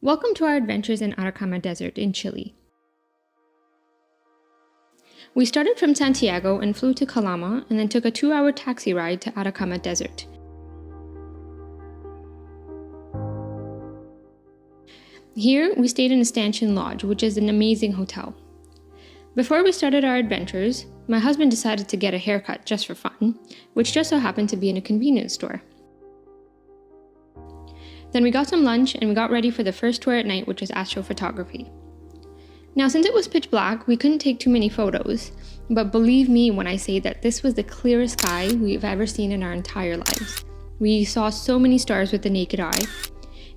Welcome to our adventures in Atacama Desert in Chile. We started from Santiago and flew to Calama and then took a 2-hour taxi ride to Atacama Desert. Here, we stayed in a stanchion lodge, which is an amazing hotel. Before we started our adventures, my husband decided to get a haircut just for fun, which just so happened to be in a convenience store. Then we got some lunch and we got ready for the first tour at night, which was astrophotography. Now, since it was pitch black, we couldn't take too many photos, but believe me when I say that this was the clearest sky we've ever seen in our entire lives. We saw so many stars with the naked eye,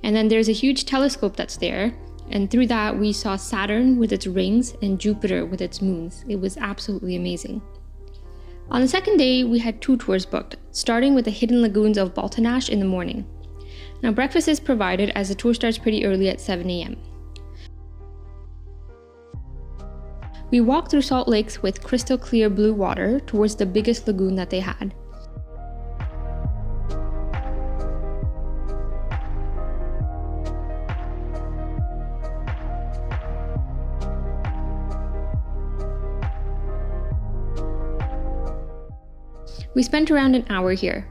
and then there's a huge telescope that's there, and through that we saw Saturn with its rings and Jupiter with its moons. It was absolutely amazing. On the second day, we had 2 tours booked, starting with the hidden lagoons of Baltinache in the morning. Now, breakfast is provided as the tour starts pretty early at 7 a.m. We walked through salt lakes with crystal clear blue water towards the biggest lagoon that they had. We spent around an hour here.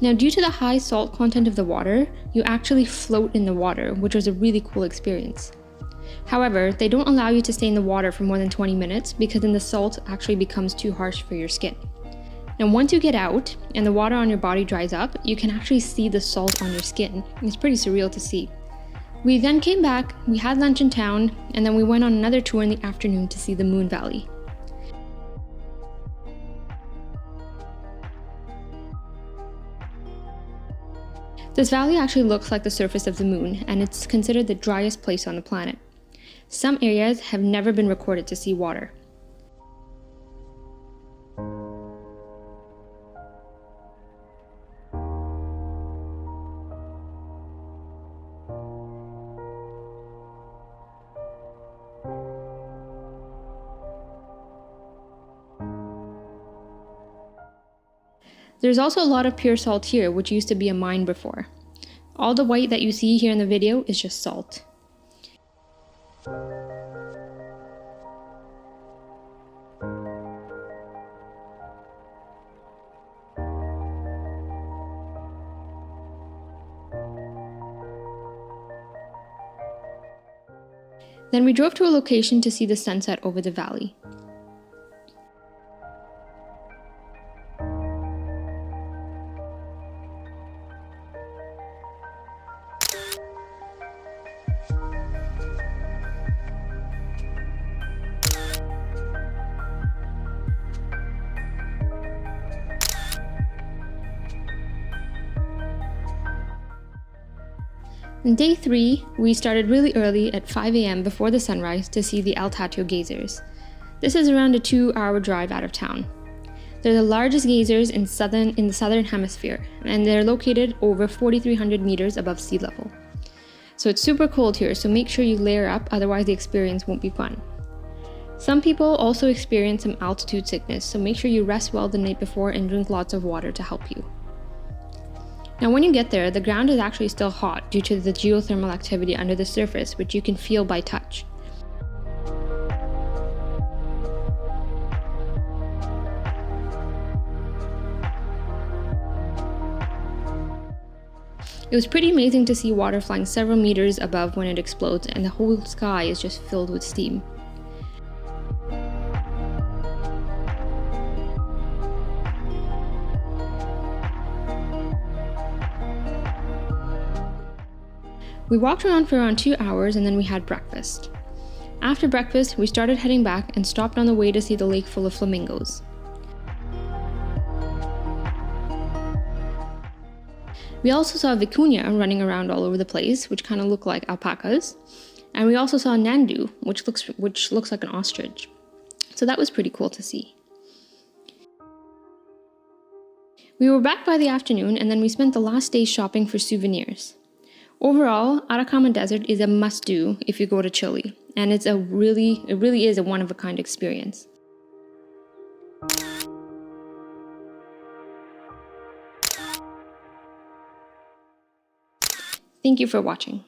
Now, due to the high salt content of the water, you actually float in the water, which was a really cool experience. However, they don't allow you to stay in the water for more than 20 minutes because then the salt actually becomes too harsh for your skin. Now, once you get out and the water on your body dries up, you can actually see the salt on your skin. It's pretty surreal to see. We then came back, we had lunch in town, and then we went on another tour in the afternoon to see the Moon Valley. This valley actually looks like the surface of the moon, and it's considered the driest place on the planet. Some areas have never been recorded to see water. There's also a lot of pure salt here, which used to be a mine before. All the white that you see here in the video is just salt. Then we drove to a location to see the sunset over the valley. On day 3, we started really early at 5 a.m. before the sunrise to see the Tatio geysers. This is around a 2-hour drive out of town. They're the largest geysers in the southern hemisphere, and they're located over 4,300 meters above sea level. So it's super cold here, so make sure you layer up, otherwise the experience won't be fun. Some people also experience some altitude sickness, so make sure you rest well the night before and drink lots of water to help you. Now, when you get there, the ground is actually still hot due to the geothermal activity under the surface, which you can feel by touch. It was pretty amazing to see water flying several meters above when it explodes, and the whole sky is just filled with steam. We walked around for around 2 hours and then we had breakfast. After breakfast, we started heading back and stopped on the way to see the lake full of flamingos. We also saw vicuña running around all over the place, which kind of look like alpacas. And we also saw nandu, which looks like an ostrich. So that was pretty cool to see. We were back by the afternoon and then we spent the last day shopping for souvenirs. Overall, Atacama Desert is a must-do if you go to Chile, and it really is a one-of-a-kind experience. Thank you for watching.